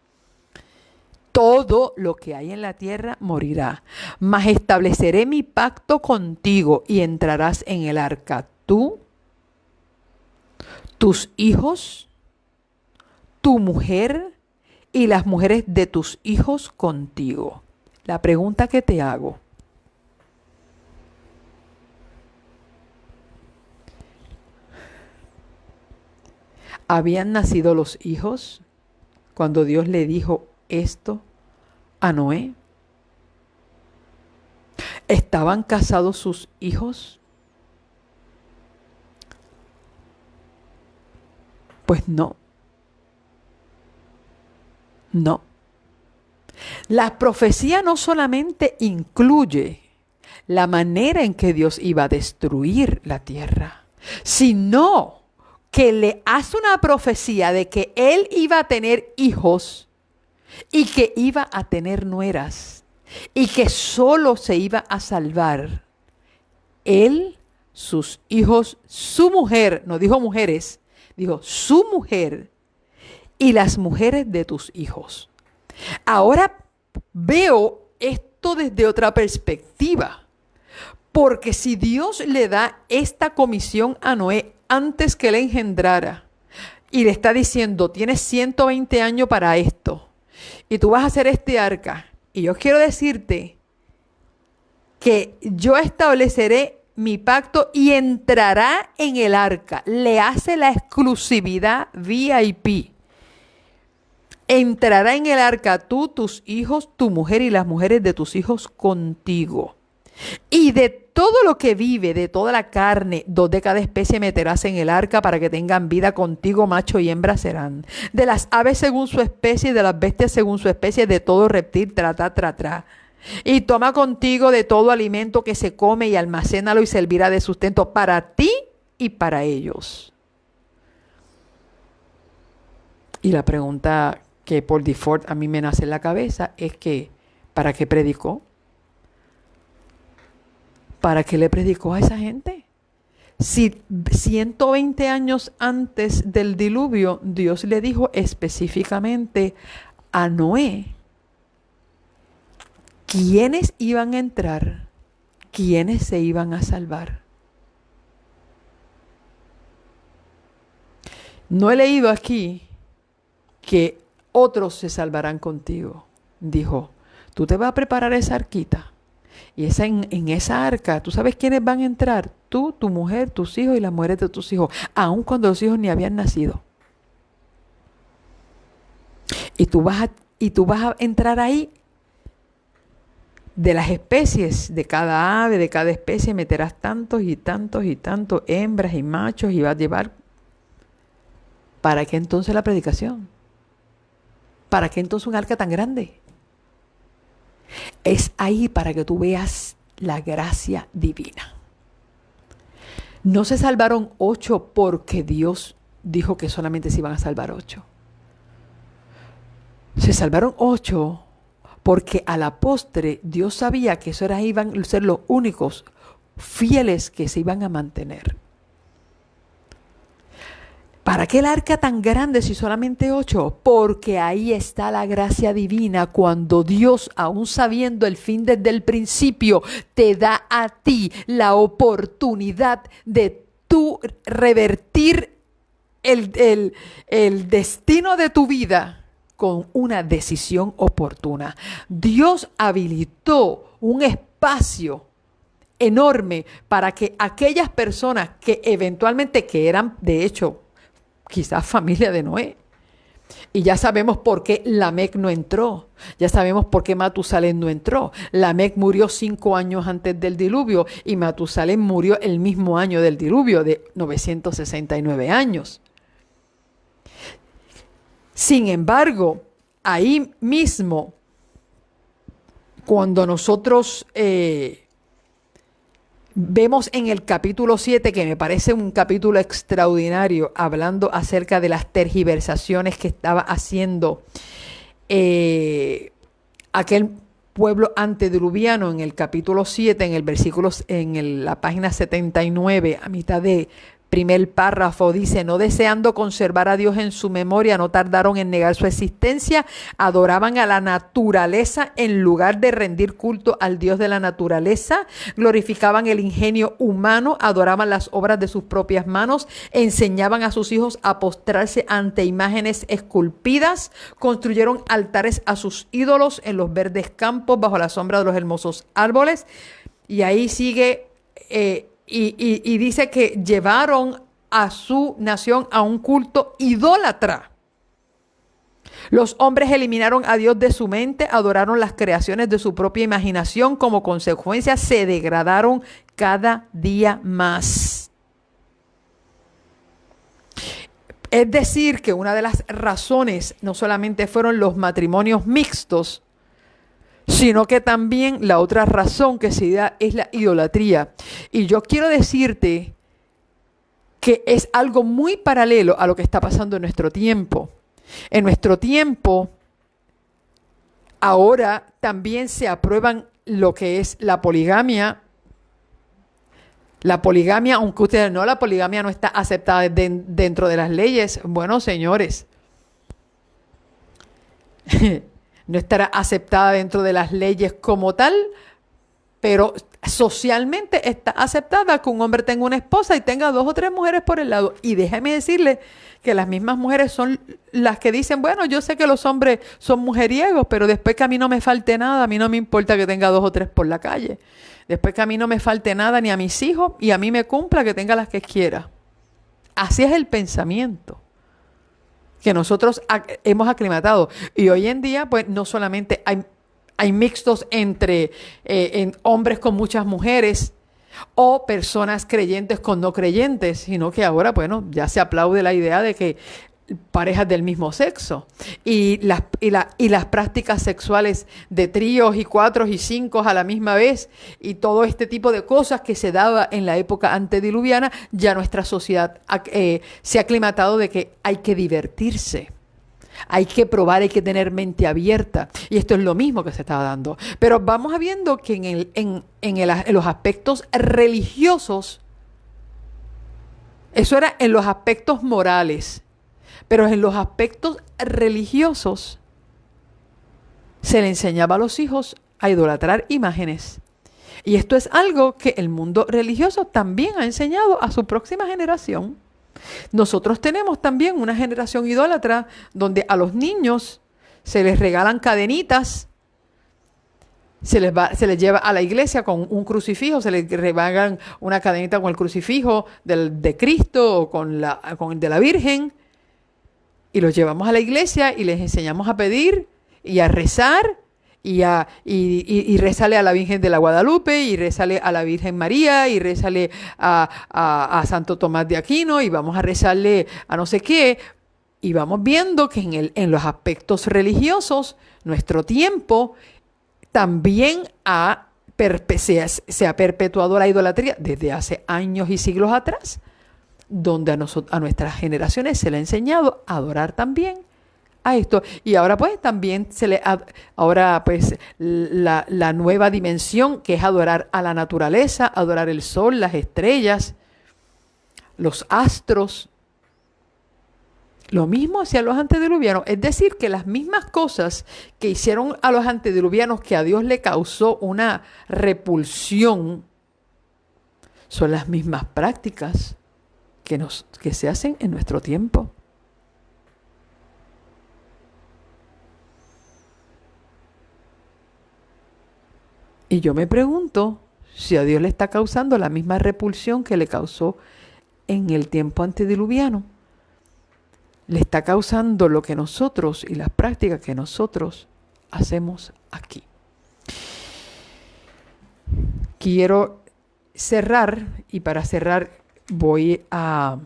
Todo lo que hay en la tierra morirá. Mas estableceré mi pacto contigo y entrarás en el arca. Tú, tus hijos, tu mujer y las mujeres de tus hijos contigo. La pregunta que te hago. ¿Habían nacido los hijos cuando Dios le dijo esto a Noé? ¿Estaban casados sus hijos? Pues no. No. La profecía no solamente incluye la manera en que Dios iba a destruir la tierra, sino que le hace una profecía de que él iba a tener hijos y que iba a tener nueras y que solo se iba a salvar él, sus hijos, su mujer, no dijo mujeres, dijo su mujer y las mujeres de tus hijos. Ahora veo esto desde otra perspectiva, porque si Dios le da esta comisión a Noé antes que le engendrara y le está diciendo, tienes 120 años para esto y tú vas a hacer este arca, y yo quiero decirte que yo estableceré mi pacto y entrará en el arca, le hace la exclusividad VIP. entrará en el arca tú, tus hijos, tu mujer y las mujeres de tus hijos contigo. Y de todo lo que vive, de toda la carne, 2 de cada especie meterás en el arca para que tengan vida contigo, macho y hembra serán. De las aves según su especie, de las bestias según su especie, de todo reptil, tra. Y toma contigo de todo alimento que se come y almacénalo y servirá de sustento para ti y para ellos. Y la pregunta que por default a mí me nace en la cabeza es que, ¿para qué predicó? ¿Para qué le predicó a esa gente? Si 120 años antes del diluvio, Dios le dijo específicamente a Noé quiénes iban a entrar, quiénes se iban a salvar. No he leído aquí que otros se salvarán contigo. Dijo, tú te vas a preparar esa arquita. Y en esa arca, ¿tú sabes quiénes van a entrar? Tú, tu mujer, tus hijos y las mujeres de tus hijos, aun cuando los hijos ni habían nacido. Y tú vas a entrar ahí. De las especies, de cada ave, de cada especie, meterás tantos y tantos y tantos hembras y machos y vas a llevar. ¿Para qué entonces la predicación? ¿Para qué entonces un arca tan grande? Es ahí para que tú veas la gracia divina. No se salvaron 8 porque Dios dijo que solamente se iban a salvar 8. Se salvaron 8 porque a la postre Dios sabía que esos iban a ser los únicos fieles que se iban a mantener. ¿Para qué el arca tan grande si solamente 8? Porque ahí está la gracia divina cuando Dios, aún sabiendo el fin desde el principio, te da a ti la oportunidad de tú revertir el destino de tu vida con una decisión oportuna. Dios habilitó un espacio enorme para que aquellas personas que eventualmente, que eran de hecho quizás familia de Noé. Y ya sabemos por qué Lamec no entró. Ya sabemos por qué Matusalén no entró. Lamec murió 5 años antes del diluvio y Matusalén murió el mismo año del diluvio, de 969 años. Sin embargo, ahí mismo, cuando nosotros vemos en el capítulo 7, que me parece un capítulo extraordinario, hablando acerca de las tergiversaciones que estaba haciendo aquel pueblo antediluviano, en el capítulo 7, en el versículo, la página 79, a mitad de primer párrafo, dice: no deseando conservar a Dios en su memoria, no tardaron en negar su existencia, adoraban a la naturaleza en lugar de rendir culto al Dios de la naturaleza, glorificaban el ingenio humano, adoraban las obras de sus propias manos, enseñaban a sus hijos a postrarse ante imágenes esculpidas, construyeron altares a sus ídolos en los verdes campos, bajo la sombra de los hermosos árboles. Y ahí sigue... Y dice que llevaron a su nación a un culto idólatra. Los hombres eliminaron a Dios de su mente, adoraron las creaciones de su propia imaginación. Como consecuencia, se degradaron cada día más. Es decir, que una de las razones no solamente fueron los matrimonios mixtos, sino que también la otra razón que se da es la idolatría. Y yo quiero decirte que es algo muy paralelo a lo que está pasando en nuestro tiempo. En nuestro tiempo, ahora también se aprueban lo que es la poligamia. La poligamia, aunque ustedes no, la poligamia no está aceptada dentro de las leyes. Bueno, señores, no estará aceptada dentro de las leyes como tal, pero socialmente está aceptada que un hombre tenga una esposa y tenga 2 o 3 mujeres por el lado. Y déjeme decirle que las mismas mujeres son las que dicen: bueno, yo sé que los hombres son mujeriegos, pero después que a mí no me falte nada, a mí no me importa que tenga 2 o 3 por la calle. Después que a mí no me falte nada ni a mis hijos, y a mí me cumpla que tenga las que quiera. Así es el pensamiento. que nosotros hemos aclimatado. Y hoy en día, pues no solamente hay mixtos entre en hombres con muchas mujeres o personas creyentes con no creyentes, sino que ahora, bueno, ya se aplaude la idea de que parejas del mismo sexo y las prácticas sexuales de tríos y cuatros y cinco a la misma vez y todo este tipo de cosas que se daba en la época antediluviana, ya nuestra sociedad se ha aclimatado de que hay que divertirse. Hay que probar, hay que tener mente abierta. Y esto es lo mismo que se estaba dando. Pero vamos viendo que en los aspectos religiosos, eso era en los aspectos morales, pero en los aspectos religiosos se le enseñaba a los hijos a idolatrar imágenes. Y esto es algo que el mundo religioso también ha enseñado a su próxima generación. Nosotros tenemos también una generación idólatra donde a los niños se les regalan cadenitas, se les lleva a la iglesia con un crucifijo, se les regalan una cadenita con el crucifijo de Cristo o con el de la Virgen, y los llevamos a la iglesia y les enseñamos a pedir y a rezar y rézale a la Virgen de la Guadalupe, y rézale a la Virgen María, y rézale a Santo Tomás de Aquino, y vamos a rezarle a no sé qué. Y vamos viendo que en los aspectos religiosos, nuestro tiempo también se ha perpetuado la idolatría desde hace años y siglos atrás, donde a nuestras generaciones se le ha enseñado a adorar también a esto. Y ahora pues también ahora pues la nueva dimensión, que es adorar a la naturaleza, adorar el sol, las estrellas, los astros. Lo mismo hacían los antediluvianos, es decir, que las mismas cosas que hicieron a los antediluvianos, que a Dios le causó una repulsión, son las mismas prácticas que se hacen en nuestro tiempo. Y yo me pregunto si a Dios le está causando la misma repulsión que le causó en el tiempo antediluviano. Le está causando lo que nosotros y las prácticas que nosotros hacemos aquí. Quiero cerrar, y para cerrar voy a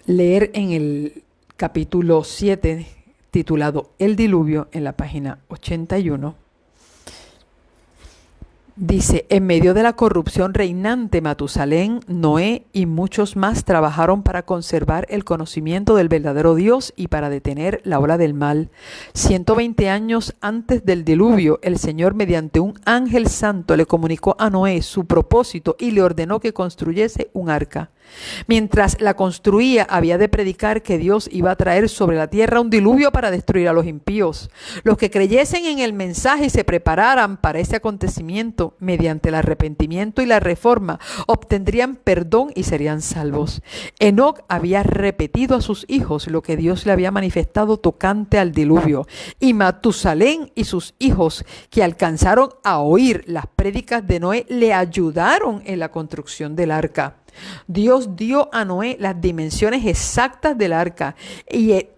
leer en el capítulo 7, titulado El Diluvio, en la página 81. Dice: en medio de la corrupción reinante, Matusalén, Noé y muchos más trabajaron para conservar el conocimiento del verdadero Dios y para detener la ola del mal. 120 años antes del diluvio, el Señor, mediante un ángel santo, le comunicó a Noé su propósito y le ordenó que construyese un arca. Mientras la construía, había de predicar que Dios iba a traer sobre la tierra un diluvio para destruir a los impíos. Los que creyesen en el mensaje y se prepararan para ese acontecimiento, mediante el arrepentimiento y la reforma, obtendrían perdón y serían salvos. Enoc había repetido a sus hijos lo que Dios le había manifestado tocante al diluvio, y Matusalén y sus hijos, que alcanzaron a oír las prédicas de Noé, le ayudaron en la construcción del arca. Dios dio a Noé las dimensiones exactas del arca y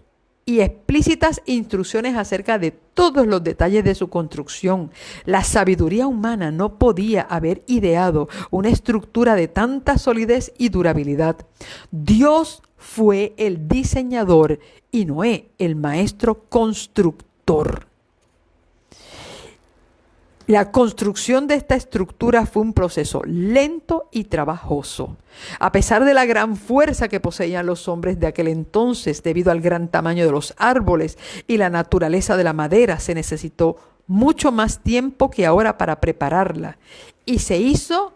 explícitas instrucciones acerca de todos los detalles de su construcción. La sabiduría humana no podía haber ideado una estructura de tanta solidez y durabilidad. Dios fue el diseñador y Noé el maestro constructor. La construcción de esta estructura fue un proceso lento y trabajoso. A pesar de la gran fuerza que poseían los hombres de aquel entonces, debido al gran tamaño de los árboles y la naturaleza de la madera, se necesitó mucho más tiempo que ahora para prepararla. Y se hizo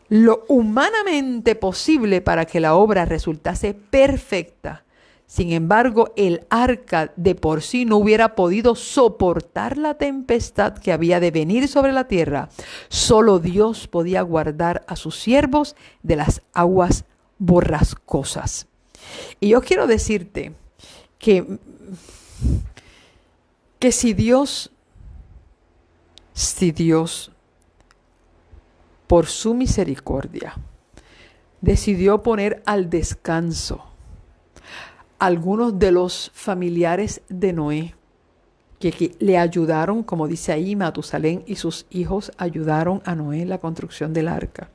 lo humanamente posible para que la obra resultase perfecta. Sin embargo, el arca de por sí no hubiera podido soportar la tempestad que había de venir sobre la tierra. Solo Dios podía guardar a sus siervos de las aguas borrascosas. Y yo quiero decirte que si Dios, por su misericordia, decidió poner al descanso algunos de los familiares de Noé que le ayudaron, como dice ahí, Matusalén y sus hijos ayudaron a Noé en la construcción del arca.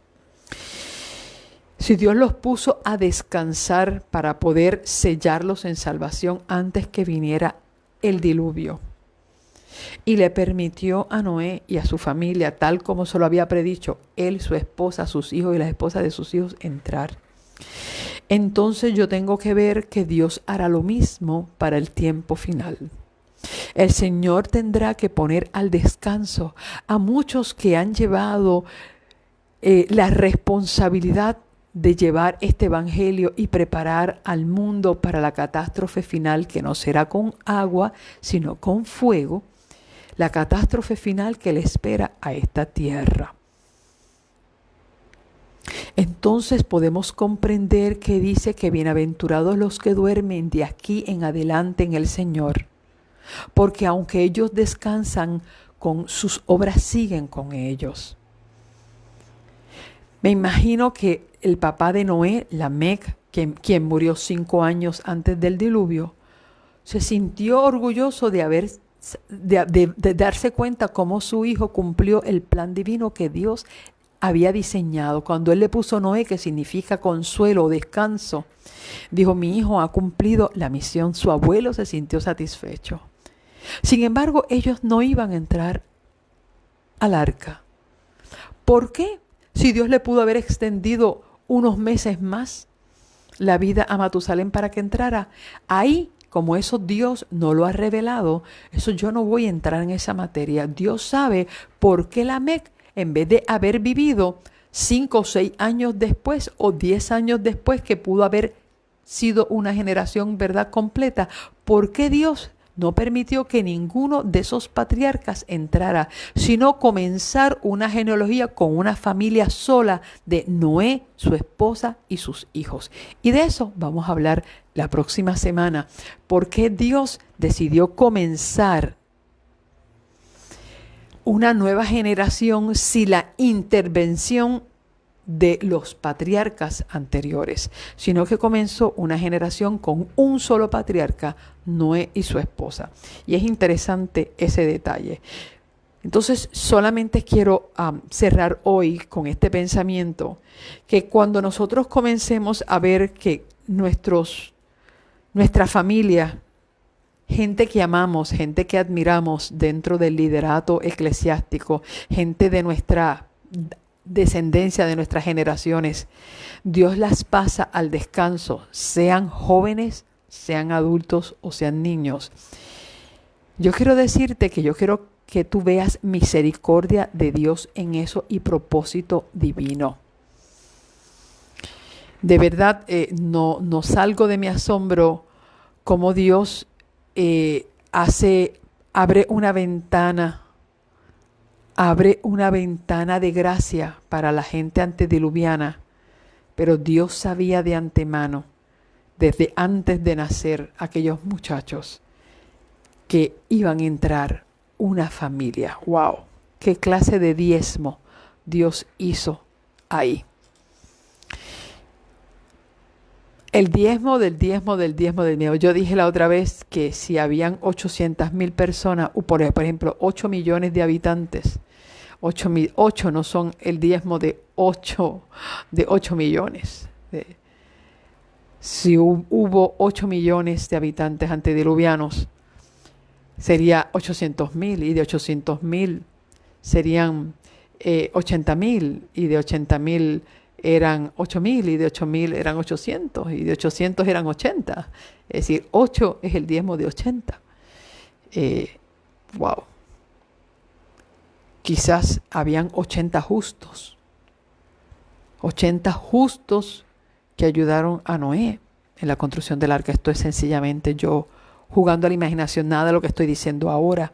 Si Dios los puso a descansar para poder sellarlos en salvación antes que viniera el diluvio, y le permitió a Noé y a su familia, tal como se lo había predicho, él, su esposa, sus hijos y las esposas de sus hijos, entrar. Entonces yo tengo que ver que Dios hará lo mismo para el tiempo final. El Señor tendrá que poner al descanso a muchos que han llevado la responsabilidad de llevar este evangelio y preparar al mundo para la catástrofe final, que no será con agua, sino con fuego, la catástrofe final que le espera a esta tierra. Entonces podemos comprender que dice que bienaventurados los que duermen de aquí en adelante en el Señor, porque aunque ellos descansan, con sus obras siguen con ellos. Me imagino que el papá de Noé, Lamec, quien murió 5 años antes del diluvio, se sintió orgulloso de darse cuenta cómo su hijo cumplió el plan divino que Dios había diseñado. Cuando él le puso Noé, que significa consuelo o descanso, dijo: mi hijo ha cumplido la misión. Su abuelo se sintió satisfecho. Sin embargo, ellos no iban a entrar al arca. ¿Por qué? Si Dios le pudo haber extendido unos meses más la vida a Matusalén para que entrara. Ahí, como eso Dios no lo ha revelado, eso yo no voy a entrar en esa materia. Dios sabe por qué Lamec, en vez de haber vivido 5 o 6 años después o 10 años después, que pudo haber sido una generación, ¿verdad?, completa, ¿por qué Dios no permitió que ninguno de esos patriarcas entrara, sino comenzar una genealogía con una familia sola de Noé, su esposa y sus hijos? Y de eso vamos a hablar la próxima semana. ¿Por qué Dios decidió comenzar una nueva generación sin la intervención de los patriarcas anteriores, sino que comenzó una generación con un solo patriarca, Noé y su esposa? Y es interesante ese detalle. Entonces, solamente quiero cerrar hoy con este pensamiento, que cuando nosotros comencemos a ver que nuestra familia, gente que amamos, gente que admiramos dentro del liderato eclesiástico, gente de nuestra descendencia, de nuestras generaciones, Dios las pasa al descanso, sean jóvenes, sean adultos o sean niños. Yo quiero decirte que yo quiero que tú veas misericordia de Dios en eso y propósito divino. De verdad, no salgo de mi asombro cómo Dios abre una ventana de gracia para la gente antediluviana, pero Dios sabía de antemano, desde antes de nacer aquellos muchachos, que iban a entrar una familia. ¡Wow! ¿Qué clase de diezmo Dios hizo ahí? El diezmo del diezmo del diezmo del diezmo. Yo dije la otra vez que si habían 800,000 personas, por ejemplo, 8 millones de habitantes, 8 no son el diezmo de 8 millones. Si hubo 8 millones de habitantes antediluvianos, sería 800,000, y de 800,000 serían 80,000, y de 80,000 eran 8,000, y de 8,000 eran 800, y de 800 eran 80. Es decir, 8 es el diezmo de 80. Wow. Quizás habían 80 justos. 80 justos que ayudaron a Noé en la construcción del arca. Esto es sencillamente yo jugando a la imaginación, nada de lo que estoy diciendo ahora.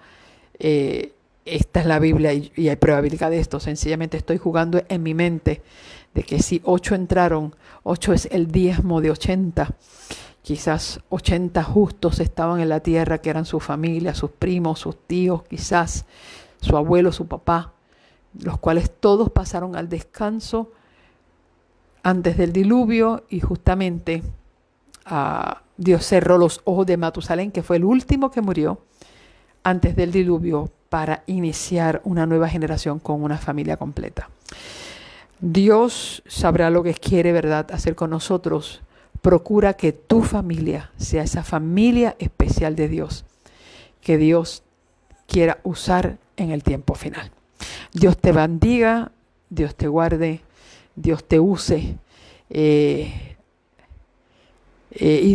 Esta es la Biblia y hay probabilidad de esto. Sencillamente estoy jugando en mi mente de que si 8 entraron, 8 es el diezmo de 80. Quizás 80 justos estaban en la tierra, que eran su familia, sus primos, sus tíos, quizás su abuelo, su papá, los cuales todos pasaron al descanso antes del diluvio y justamente Dios cerró los ojos de Matusalén, que fue el último que murió antes del diluvio, para iniciar una nueva generación con una familia completa. Dios sabrá lo que quiere, ¿verdad?, hacer con nosotros. Procura que tu familia sea esa familia especial de Dios, que Dios quiera usar en el tiempo final. Dios te bendiga, Dios te guarde, Dios te use, y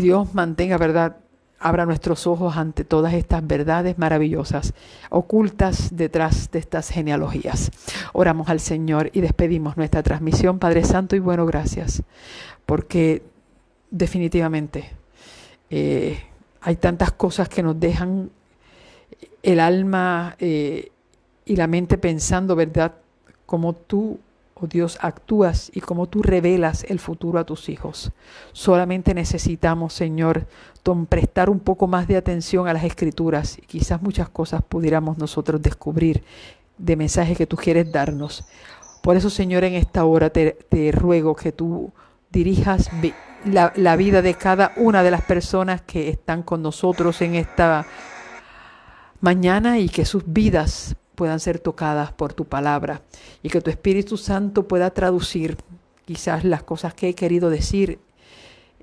Dios mantenga, ¿verdad?, abra nuestros ojos ante todas estas verdades maravillosas ocultas detrás de estas genealogías. Oramos al Señor y despedimos nuestra transmisión. Padre Santo y bueno, gracias, porque definitivamente hay tantas cosas que nos dejan el alma y la mente pensando, ¿verdad?, cómo tú, oh Dios, actúas y cómo tú revelas el futuro a tus hijos. Solamente necesitamos, Señor, prestar un poco más de atención a las Escrituras y quizás muchas cosas pudiéramos nosotros descubrir de mensajes que tú quieres darnos. Por eso, Señor, en esta hora te ruego que tú dirijas la vida de cada una de las personas que están con nosotros en esta mañana y que sus vidas puedan ser tocadas por tu palabra y que tu Espíritu Santo pueda traducir quizás las cosas que he querido decir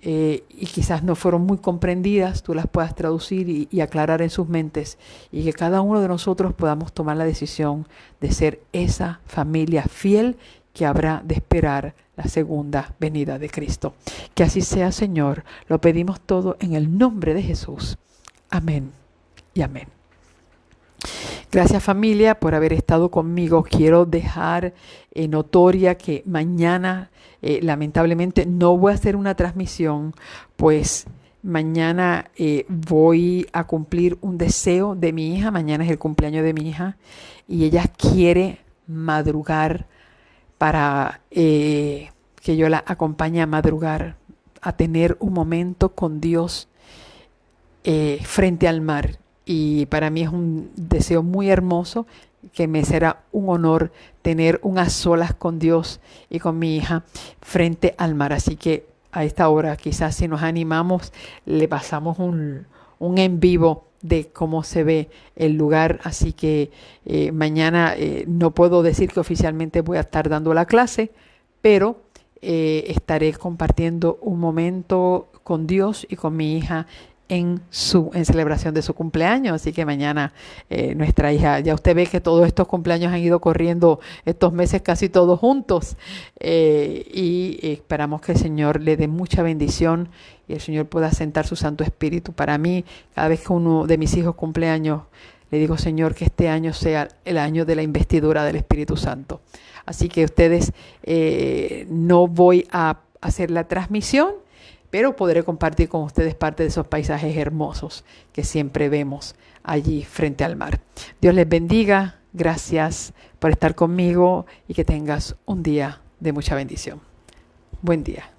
y quizás no fueron muy comprendidas, tú las puedas traducir y aclarar en sus mentes, y que cada uno de nosotros podamos tomar la decisión de ser esa familia fiel que habrá de esperar la segunda venida de Cristo. Que así sea, Señor. Lo pedimos todo en el nombre de Jesús. Amén y amén. Gracias, familia, por haber estado conmigo. Quiero dejar notoria que mañana lamentablemente no voy a hacer una transmisión, pues mañana voy a cumplir un deseo de mi hija. Mañana es el cumpleaños de mi hija y ella quiere madrugar para que yo la acompañe a madrugar, a tener un momento con Dios frente al mar. Y para mí es un deseo muy hermoso, que me será un honor tener unas solas con Dios y con mi hija frente al mar. Así que a esta hora, quizás si nos animamos, le pasamos un en vivo de cómo se ve el lugar. Así que mañana no puedo decir que oficialmente voy a estar dando la clase, pero estaré compartiendo un momento con Dios y con mi hija en celebración de su cumpleaños. Así que mañana nuestra hija, ya usted ve que todos estos cumpleaños han ido corriendo estos meses casi todos juntos, y esperamos que el Señor le dé mucha bendición y el Señor pueda sentar su Santo Espíritu. Para mí, cada vez que uno de mis hijos cumpleaños, le digo, Señor, que este año sea el año de la investidura del Espíritu Santo. Así que ustedes, no voy a hacer la transmisión, pero podré compartir con ustedes parte de esos paisajes hermosos que siempre vemos allí frente al mar. Dios les bendiga. Gracias por estar conmigo y que tengas un día de mucha bendición. Buen día.